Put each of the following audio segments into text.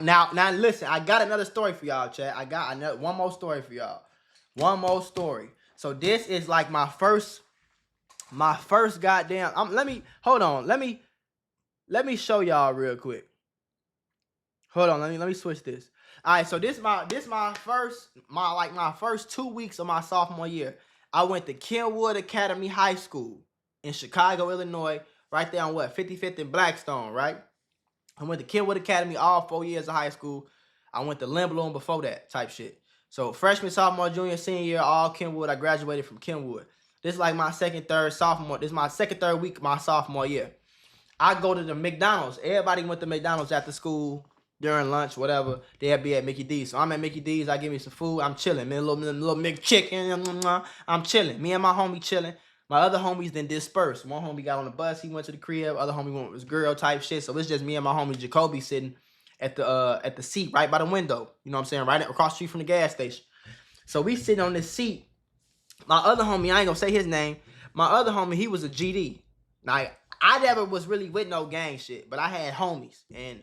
Now listen, I got another story for y'all, chat. I got another one more story for y'all. One more story. So this is like my first goddamn. Let me hold on. Let me show y'all real quick. Hold on. Let me switch this. All right. So my first 2 weeks of my sophomore year. I went to Kenwood Academy High School in Chicago, Illinois, right there on 55th and Blackstone, right? I went to Kenwood Academy all 4 years of high school. I went to Lindblom before that type shit. So freshman, sophomore, junior, senior year, all Kenwood. I graduated from Kenwood. This is like my second, third, sophomore. This is my second, third week of my sophomore year. I go to the McDonald's. Everybody went to McDonald's after school, during lunch, whatever. They'd be at Mickey D's. So I'm at Mickey D's. I get me some food. I'm chilling, man. Little McChicken. I'm chilling. Me and my homie chilling. My other homies then dispersed. One homie got on the bus. He went to the crib. Other homie went with his girl type shit. So it's just me and my homie Jacoby sitting at the seat right by the window. You know what I'm saying? Right across the street from the gas station. So we sitting on this seat. My other homie, I ain't gonna say his name. My other homie, he was a GD. Now, I never was really with no gang shit, but I had homies. And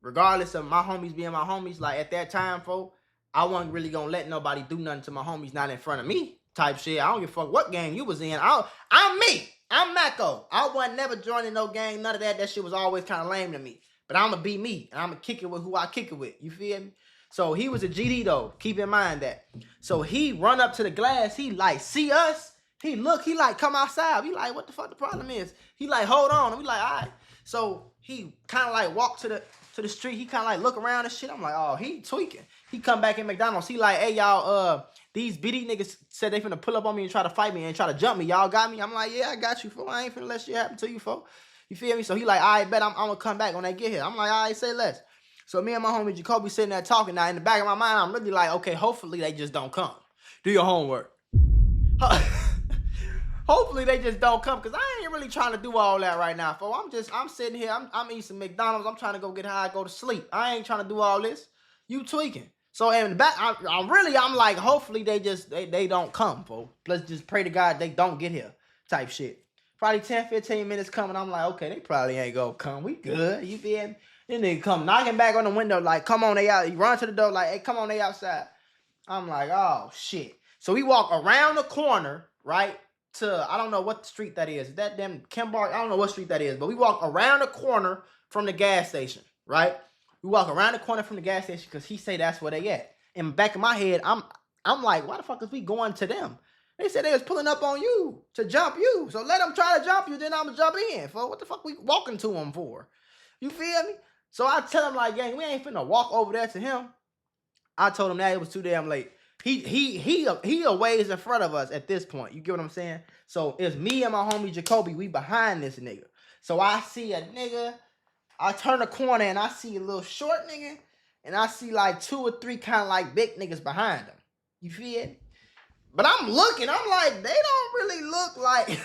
regardless of my homies being my homies, like at that time, folks, I wasn't really gonna let nobody do nothing to my homies not in front of me type shit. I don't give a fuck what gang you was in. I'm me. I'm Mako. I wasn't never joining no gang, none of that. That shit was always kind of lame to me. But I'm gonna be me, and I'm gonna kick it with who I kick it with. You feel me? So he was a GD though. Keep in mind that. So he run up to the glass. He like see us. He look. He like come outside. We like what the fuck the problem is. He like hold on. And we like all right. So he kind of like walk to the street. He kind of like look around and shit. I'm like oh he tweaking. He come back in McDonald's. He like hey y'all these BD niggas said they finna pull up on me and try to fight me and try to jump me. Y'all got me. I'm like yeah I got you fool. I ain't finna let shit happen to you fool. You feel me? So he like all right bet I'm gonna come back when they get here. I'm like all right say less. So me and my homie Jacoby sitting there talking. Now in the back of my mind, I'm really like, okay, hopefully they just don't come. Do your homework. Hopefully they just don't come, cause I ain't really trying to do all that right now, folks. I'm sitting here. I'm eating some McDonald's. I'm trying to go get high, go to sleep. I ain't trying to do all this. You tweaking. So in the back, I'm like, hopefully they don't come, folks. Let's just pray to God they don't get here, type shit. Probably 10, 15 minutes coming. I'm like, okay, they probably ain't gonna come. We good. You feel me? Then they come knocking back on the window like, come on, they out. He run to the door like, hey, come on, they outside. I'm like, oh, shit. So we walk around the corner, right, to, I don't know what street that is. Is that damn Kimbar? I don't know what street that is. But we walk around the corner from the gas station, right? We walk around the corner from the gas station because he say that's where they at. In the back of my head, I'm like, why the fuck is we going to them? They said they was pulling up on you to jump you. So let them try to jump you, then I'm going to jump in. For what the fuck we walking to them for? You feel me? So I tell him like, gang, we ain't finna walk over there to him. I told him that it was too damn late. He a ways in front of us at this point. You get what I'm saying? So it's me and my homie Jacoby. We behind this nigga. So I see a nigga. I turn the corner and I see a little short nigga. And I see like 2 or 3 kind of like big niggas behind him. You feel me? But I'm looking. I'm like, they don't really look like...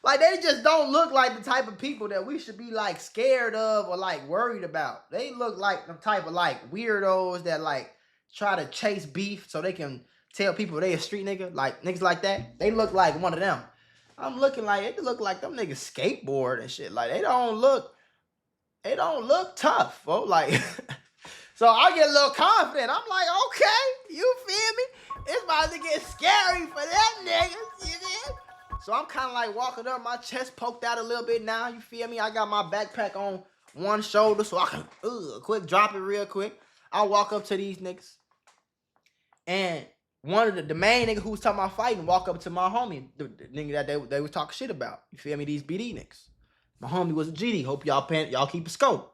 Like, they just don't look like the type of people that we should be, like, scared of or, like, worried about. They look like the type of, like, weirdos that, like, try to chase beef so they can tell people they a street nigga. Like, niggas like that. They look like one of them. I'm looking like, they look like them niggas skateboard and shit. Like, they don't look tough, bro. Like, so I get a little confident. I'm like, okay, you feel me? It's about to get scary for that nigga. You feel me? So I'm kind of like walking up, my chest poked out a little bit now, you feel me? I got my backpack on one shoulder so I can quick drop it real quick. I walk up to these niggas. And one of the main nigga who was talking about fighting walk up to my homie, the nigga that they was talking shit about. You feel me? These BD niggas. My homie was a GD. Hope y'all keep a scope.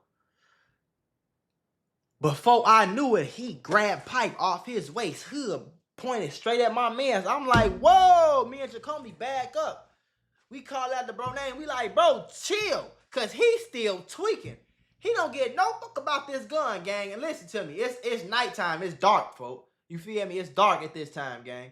Before I knew it, he grabbed pipe off his waist, hood pointed straight at my mans. I'm like, whoa, me and Jacoby back up. We call out the bro name. We like, bro, chill. Cause he's still tweaking. He don't get no fuck about this gun, gang. And listen to me. It's nighttime. It's dark, folks. You feel me? It's dark at this time, gang.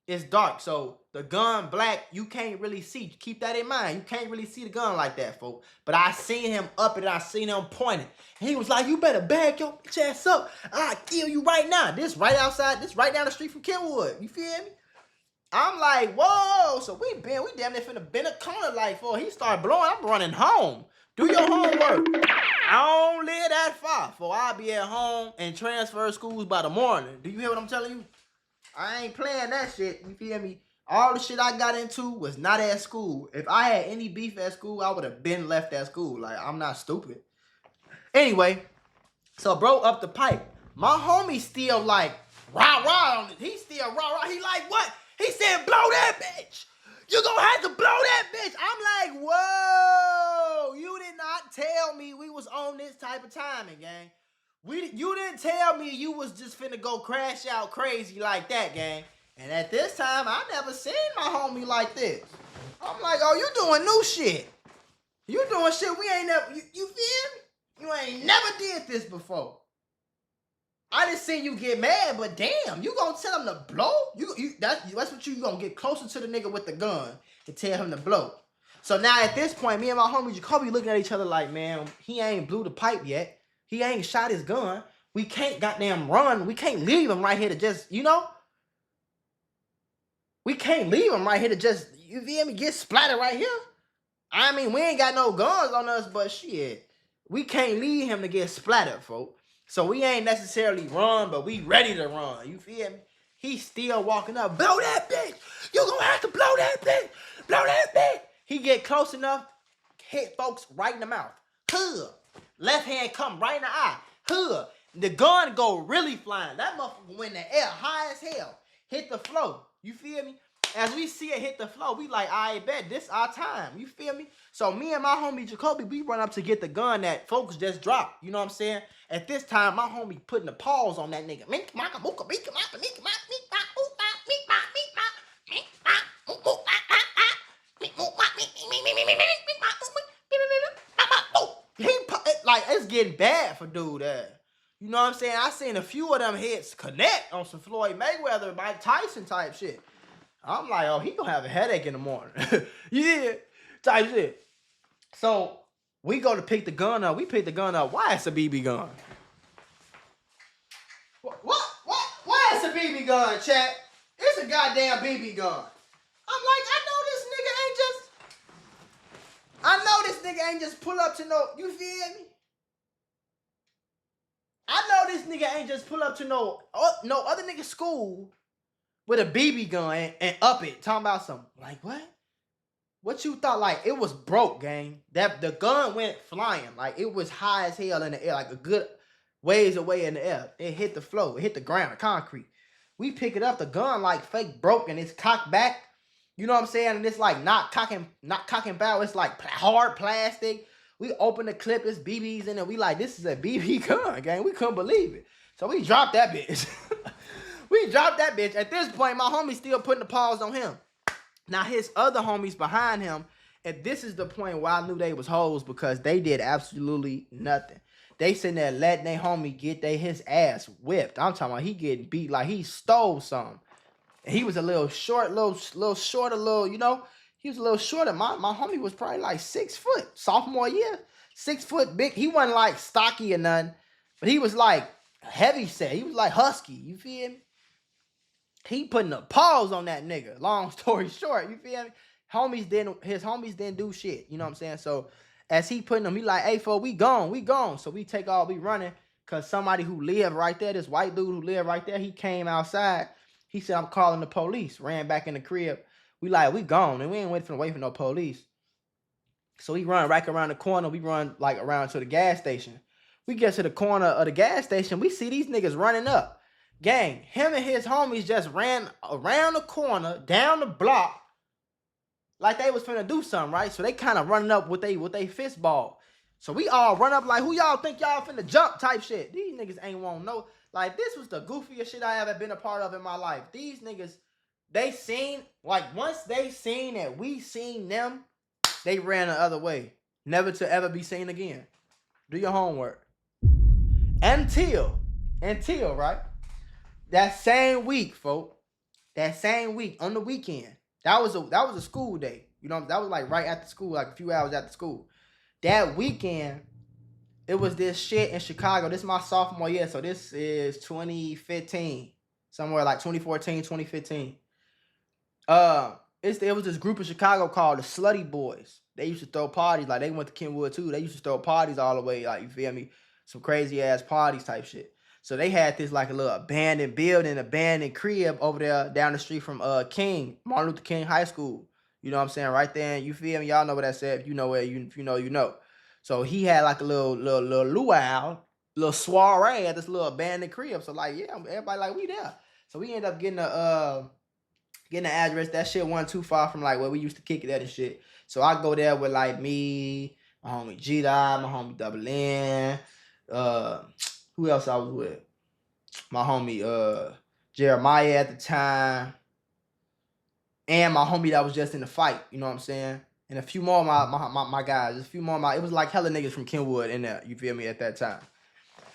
It's dark. So the gun black, you can't really see. Keep that in mind. You can't really see the gun like that, folks. But I seen him up and I seen him pointing. And he was like, you better bag your bitch ass up. I'll kill you right now. This right outside. This right down the street from Kenwood. You feel me? I'm like, whoa. So we damn near finna bend a corner like for he started blowing. I'm running home. Do your homework. I don't live that far, for I'll be at home and transfer schools by the morning. Do you hear what I'm telling you? I ain't playing that shit. You feel me? All the shit I got into was not at school. If I had any beef at school, I would have been left at school. Like, I'm not stupid. Anyway, so bro up the pipe. My homie still like rah on it. He still rah. He like, what? He said, blow that bitch. You gonna have to blow that bitch. I'm like, whoa. You did not tell me we was on this type of timing, gang. You didn't tell me you was just finna go crash out crazy like that, gang. And at this time, I never seen my homie like this. I'm like, oh, you doing new shit. You doing shit we ain't never, you feel me? You ain't never did this before. I didn't see you get mad, but damn, you gonna tell him to blow? That's what you gonna get closer to the nigga with the gun and tell him to blow. So now at this point, me and my homie Jacoby looking at each other like, man, he ain't blew the pipe yet. He ain't shot his gun. We can't goddamn run. We can't leave him right here to just, you know? We can't leave him right here to just, you feel me, get splattered right here. I mean, we ain't got no guns on us, but shit. We can't leave him to get splattered, folks. So we ain't necessarily run, but we ready to run. You feel me? He's still walking up. Blow that bitch. You gonna have to blow that bitch. Blow that bitch. He get close enough, hit folks right in the mouth. Huh. Left hand come right in the eye. Huh. The gun go really flying. That motherfucker went in the air high as hell. Hit the floor. You feel me? As we see it hit the floor, we like, I bet this our time. You feel me? So me and my homie Jacoby, we run up to get the gun that folks just dropped. You know what I'm saying? At this time, my homie putting the pause on that nigga. Like, it's getting bad for dude that. You know what I'm saying? I seen a few of them hits connect on some Floyd Mayweather, Mike Tyson type shit. I'm like, oh, he gonna have a headache in the morning. Yeah, type shit. So we go to pick the gun up. We pick the gun up. Why it's a BB gun? Why it's a BB gun, chat? It's a goddamn BB gun. I'm like, I know this nigga ain't just pull up to no, you feel me? I know this nigga ain't just pull up to no other nigga school with a BB gun and up it, talking about something. Like, what? What you thought? Like, it was broke, gang. That the gun went flying. Like, it was high as hell in the air, like a good ways away in the air. It hit the floor. It hit the ground, the concrete. We pick it up. The gun, like, fake broke, and it's cocked back. You know what I'm saying? And it's, like, not cocking barrel. It's, like, hard plastic. We open the clip. It's BBs in it. We like, this is a BB gun, gang. We couldn't believe it. So we dropped that bitch. We dropped that bitch. At this point, my homie's still putting the pause on him. Now, his other homies behind him, and this is the point where I knew they was hoes, because they did absolutely nothing. They sitting there letting their homie get his ass whipped. I'm talking about he getting beat like he stole something. And he was a little short, little shorter, you know, he was a little shorter. My homie was probably like 6 foot, sophomore year. 6 foot big. He wasn't like stocky or nothing, but he was like heavy set. He was like husky, you feel me? He putting a pause on that nigga. Long story short, you feel me? His homies didn't do shit. You know what I'm saying? So as he putting them, he like, hey, fo, we gone. So we take all, we running. Cause somebody who lived right there, this white dude who lived right there, he came outside. He said, I'm calling the police. Ran back in the crib. We like, we gone. And we ain't waiting for no police. So he run right around the corner. We run like around to the gas station. We get to the corner of the gas station. We see these niggas running up. Gang, him and his homies just ran around the corner, down the block, like they was finna do something, right? So they kind of running up with they fist ball. So we all run up like, who y'all think y'all finna jump type shit. These niggas ain't want no. Like, this was the goofiest shit I ever been a part of in my life. These niggas, they seen, like, once they seen that we seen them, they ran the other way. Never to ever be seen again. Do your homework. Until, right? That same week, folks. That same week, on the weekend. That was a school day. You know, that was like right after school, like a few hours after school. That weekend, it was this shit in Chicago. This is my sophomore year, so this is 2015. Somewhere like 2014, 2015. It was this group in Chicago called the Slutty Boys. they used to throw parties. Like, they went to Kenwood too. They used to throw parties all the way, like, you feel me? Some crazy ass parties type shit. So they had this like a little abandoned building, abandoned crib over there down the street from King, Martin Luther King High School. You know what I'm saying? Right there, you feel me? Y'all know what that said. If you know where if you know, you know. So he had like a little luau, little soiree at this little abandoned crib. So like, yeah, everybody like, we there. So we ended up getting the address. That shit wasn't too far from like where we used to kick it at and shit. So I go there with like me, my homie G-Dot, my homie Double N, who else I was with? My homie Jeremiah at the time, and my homie that was just in the fight, you know what I'm saying? And a few more of my guys, a few more of my, it was like hella niggas from Kenwood in there, you feel me, at that time.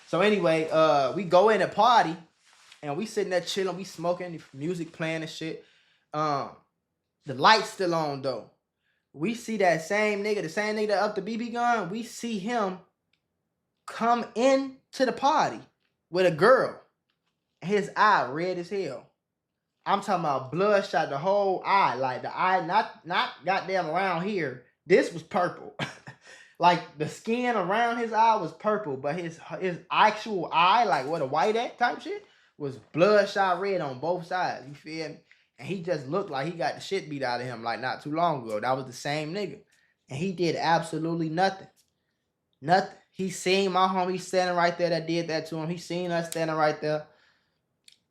So anyway, we go in and party, and we sitting there chilling, we smoking, music playing and shit. The light's still on though. We see that same nigga, the same nigga that up the BB gun, we see him come in to the party with a girl. His eye red as hell. I'm talking about bloodshot, the whole eye. Like the eye, not goddamn around here. This was purple. Like the skin around his eye was purple, but his actual eye, like where the white at type shit, was bloodshot red on both sides. You feel me? And he just looked like he got the shit beat out of him like not too long ago. That was the same nigga. And he did absolutely nothing. Nothing. He seen my homie standing right there that did that to him. He seen us standing right there.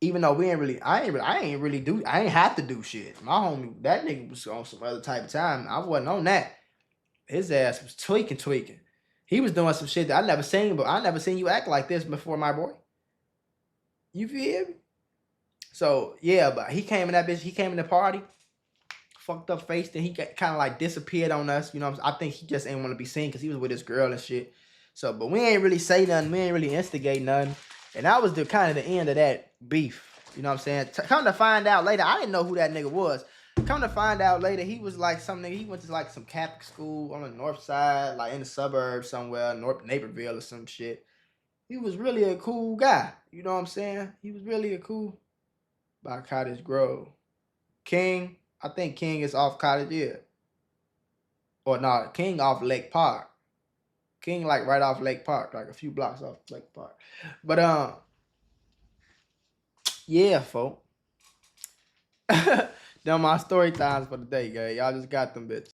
Even though I ain't have to do shit. My homie, that nigga was on some other type of time. I wasn't on that. His ass was tweaking. He was doing some shit that I never seen, but I never seen you act like this before, my boy. You feel me? So yeah, but he came in that bitch. He came in the party, fucked up face. Then he kind of like disappeared on us. You know, I think he just ain't want to be seen because he was with his girl and shit. So, but we ain't really say nothing. We ain't really instigate nothing. And that was the kind of the end of that beef. You know what I'm saying? Come to find out later, I didn't know who that nigga was. Come to find out later, he was like some nigga. He went to like some Catholic school on the north side, like in the suburbs somewhere, North Naperville or some shit. He was really a cool guy. You know what I'm saying? He was really a cool by Cottage Grove. King, I think King is off Cottage, yeah. Or no, King off Lake Park. King like right off Lake Park, like a few blocks off Lake Park. But yeah, folk. Them my story times for the day, guys. Y'all just got them bitches.